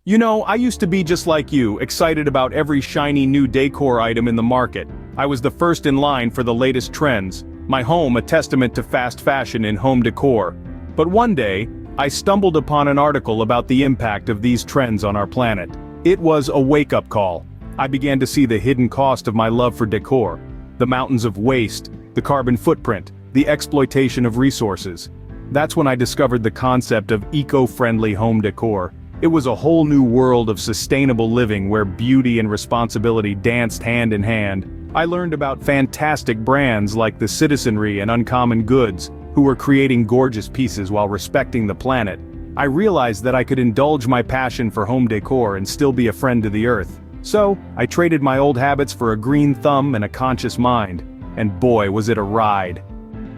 You know, I used to be just like you, excited about every shiny new decor item in the market. I was the first in line for the latest trends, my home a testament to fast fashion in home decor. But one day, I stumbled upon an article about the impact of these trends on our planet. It was a wake-up call. I began to see the hidden cost of my love for decor, the mountains of waste, the carbon footprint, the exploitation of resources. That's when I discovered the concept of eco-friendly home decor. It was a whole new world of sustainable living where beauty and responsibility danced hand in hand. I learned about fantastic brands like the Citizenry and Uncommon Goods, who were creating gorgeous pieces while respecting the planet. I realized that I could indulge my passion for home decor and still be a friend to the earth. So, I traded my old habits for a green thumb and a conscious mind. And boy, was it a ride.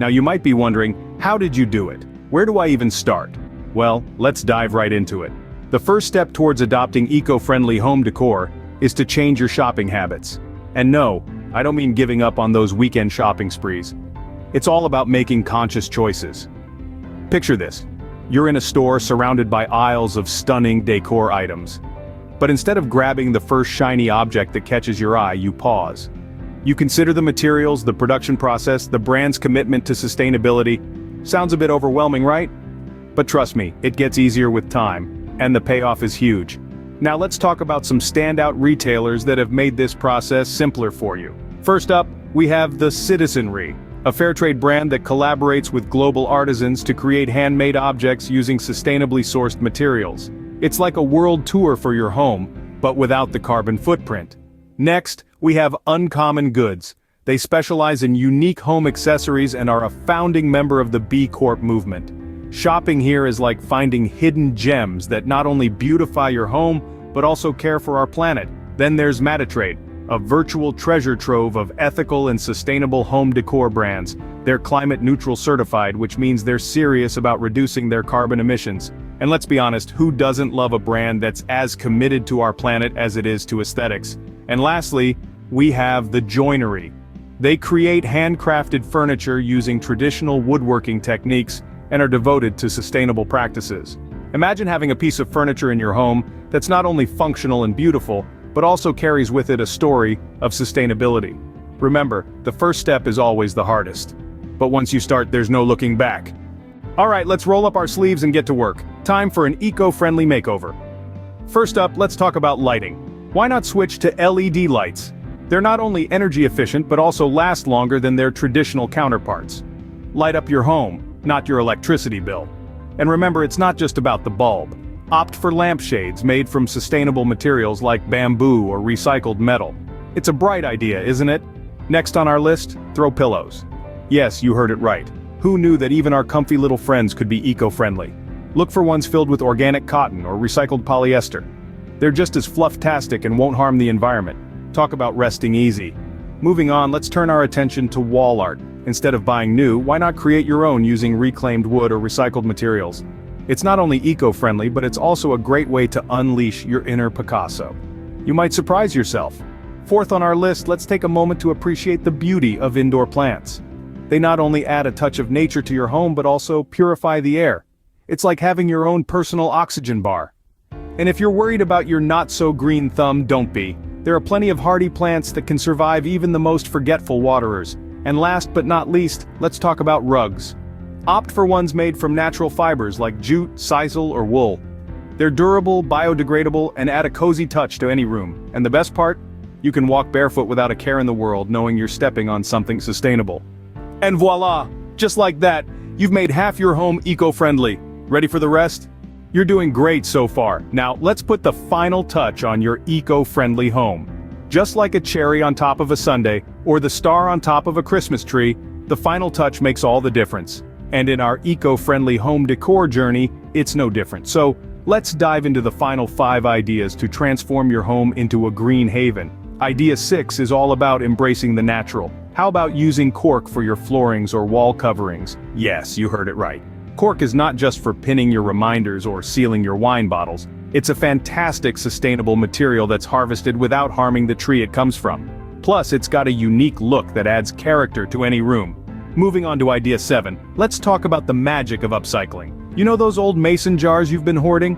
Now you might be wondering, how did you do it? Where do I even start? Well, let's dive right into it. The first step towards adopting eco-friendly home decor is to change your shopping habits. And no, I don't mean giving up on those weekend shopping sprees. It's all about making conscious choices. Picture this. You're in a store surrounded by aisles of stunning decor items. But instead of grabbing the first shiny object that catches your eye, you pause. You consider the materials, the production process, the brand's commitment to sustainability. Sounds a bit overwhelming, right? But trust me, it gets easier with time. And the payoff is huge. Now let's talk about some standout retailers that have made this process simpler for you. First up, we have the Citizenry, a fair trade brand that collaborates with global artisans to create handmade objects using sustainably sourced materials. It's like a world tour for your home, but without the carbon footprint. Next, we have Uncommon Goods. They specialize in unique home accessories and are a founding member of the B Corp movement. Shopping here is like finding hidden gems that not only beautify your home, but also care for our planet. Then there's Metatrade, a virtual treasure trove of ethical and sustainable home decor brands. They're climate neutral certified, which means they're serious about reducing their carbon emissions. And let's be honest, who doesn't love a brand that's as committed to our planet as it is to aesthetics? And lastly, we have the Joinery. They create handcrafted furniture using traditional woodworking techniques and are devoted to sustainable practices. Imagine having a piece of furniture in your home that's not only functional and beautiful, but also carries with it a story of sustainability. Remember, the first step is always the hardest. But once you start, there's no looking back. Alright, let's roll up our sleeves and get to work. Time for an eco-friendly makeover. First up, let's talk about lighting. Why not switch to LED lights? They're not only energy efficient, but also last longer than their traditional counterparts. Light up your home, not your electricity bill. And remember, it's not just about the bulb. Opt for lampshades made from sustainable materials like bamboo or recycled metal. It's a bright idea, isn't it? Next on our list, throw pillows. Yes, you heard it right. Who knew that even our comfy little friends could be eco-friendly? Look for ones filled with organic cotton or recycled polyester. They're just as fluff-tastic and won't harm the environment. Talk about resting easy. Moving on, let's turn our attention to wall art. Instead of buying new, why not create your own using reclaimed wood or recycled materials? It's not only eco-friendly, but it's also a great way to unleash your inner Picasso. You might surprise yourself. Fourth on our list, let's take a moment to appreciate the beauty of indoor plants. They not only add a touch of nature to your home, but also purify the air. It's like having your own personal oxygen bar. And if you're worried about your not-so-green thumb, don't be. There are plenty of hardy plants that can survive even the most forgetful waterers. And last but not least, let's talk about rugs. Opt for ones made from natural fibers like jute, sisal, or wool. They're durable, biodegradable, and add a cozy touch to any room. And the best part? You can walk barefoot without a care in the world knowing you're stepping on something sustainable. And voila! Just like that, you've made half your home eco-friendly. Ready for the rest? You're doing great so far. Now, let's put the final touch on your eco-friendly home. Just like a cherry on top of a sundae, or the star on top of a Christmas tree, the final touch makes all the difference. And in our eco-friendly home decor journey, it's no different. So, let's dive into the final 5 ideas to transform your home into a green haven. Idea 6 is all about embracing the natural. How about using cork for your floorings or wall coverings? Yes, you heard it right. Cork is not just for pinning your reminders or sealing your wine bottles. It's a fantastic sustainable material that's harvested without harming the tree it comes from. Plus, it's got a unique look that adds character to any room. Moving on to idea 7, let's talk about the magic of upcycling. You know those old mason jars you've been hoarding?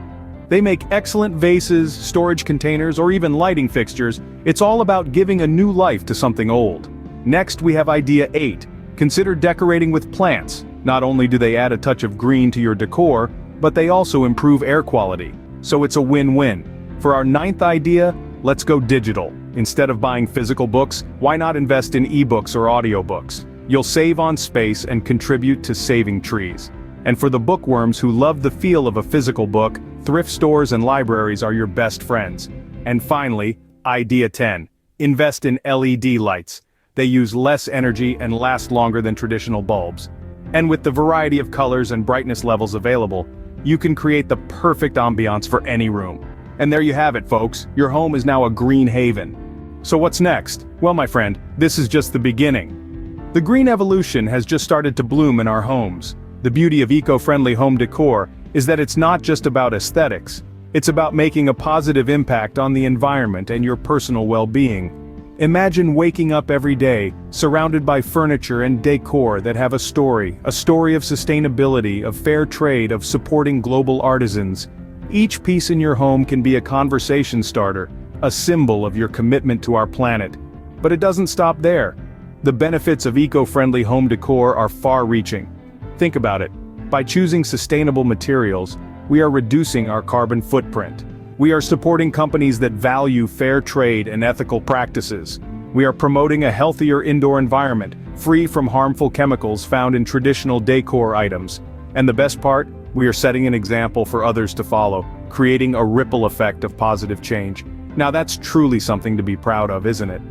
They make excellent vases, storage containers, or even lighting fixtures. It's all about giving a new life to something old. Next, we have idea 8. Consider decorating with plants. Not only do they add a touch of green to your decor, but they also improve air quality. So it's a win-win. For our 9th idea, let's go digital. Instead of buying physical books, why not invest in ebooks or audiobooks? You'll save on space and contribute to saving trees. And for the bookworms who love the feel of a physical book, thrift stores and libraries are your best friends. And finally, idea 10. Invest in LED lights. They use less energy and last longer than traditional bulbs. And with the variety of colors and brightness levels available, you can create the perfect ambiance for any room. And there you have it, folks. Your home is now a green haven. So what's next? Well, my friend, this is just the beginning. The green evolution has just started to bloom in our homes. The beauty of eco-friendly home decor is that it's not just about aesthetics. It's about making a positive impact on the environment and your personal well-being. Imagine waking up every day, surrounded by furniture and decor that have a story of sustainability, of fair trade, of supporting global artisans. Each piece in your home can be a conversation starter, a symbol of your commitment to our planet. But it doesn't stop there. The benefits of eco-friendly home decor are far-reaching. Think about it. By choosing sustainable materials, we are reducing our carbon footprint. We are supporting companies that value fair trade and ethical practices. We are promoting a healthier indoor environment, free from harmful chemicals found in traditional decor items. And the best part? We are setting an example for others to follow, creating a ripple effect of positive change. Now that's truly something to be proud of, isn't it?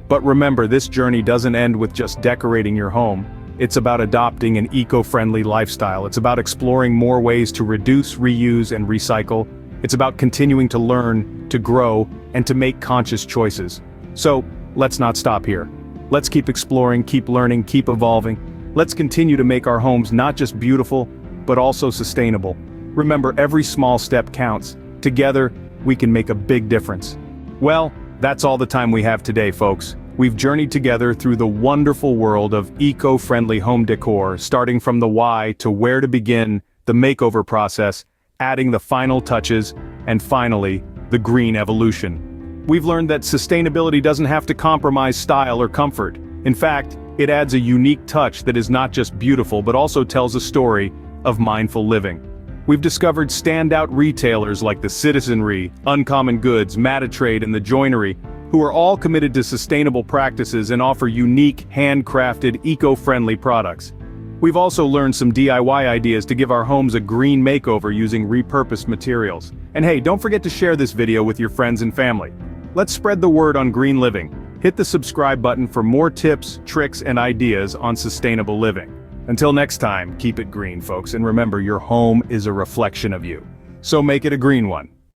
But remember, this journey doesn't end with just decorating your home. It's about adopting an eco-friendly lifestyle. It's about exploring more ways to reduce, reuse, and recycle. It's about continuing to learn, to grow, and to make conscious choices. So, let's not stop here. Let's keep exploring, keep learning, keep evolving. Let's continue to make our homes not just beautiful, but also sustainable. Remember, every small step counts. Together, we can make a big difference. Well, that's all the time we have today, folks. We've journeyed together through the wonderful world of eco-friendly home decor, starting from the why to where to begin, the makeover process, adding the final touches, and finally, the green evolution. We've learned that sustainability doesn't have to compromise style or comfort. In fact, it adds a unique touch that is not just beautiful but also tells a story of mindful living. We've discovered standout retailers like the Citizenry, Uncommon Goods, Matatrade, and the Joinery, who are all committed to sustainable practices and offer unique, handcrafted, eco-friendly products. We've also learned some DIY ideas to give our homes a green makeover using repurposed materials. And hey, don't forget to share this video with your friends and family. Let's spread the word on green living. Hit the subscribe button for more tips, tricks, and ideas on sustainable living. Until next time, keep it green, folks, and remember, your home is a reflection of you. So make it a green one.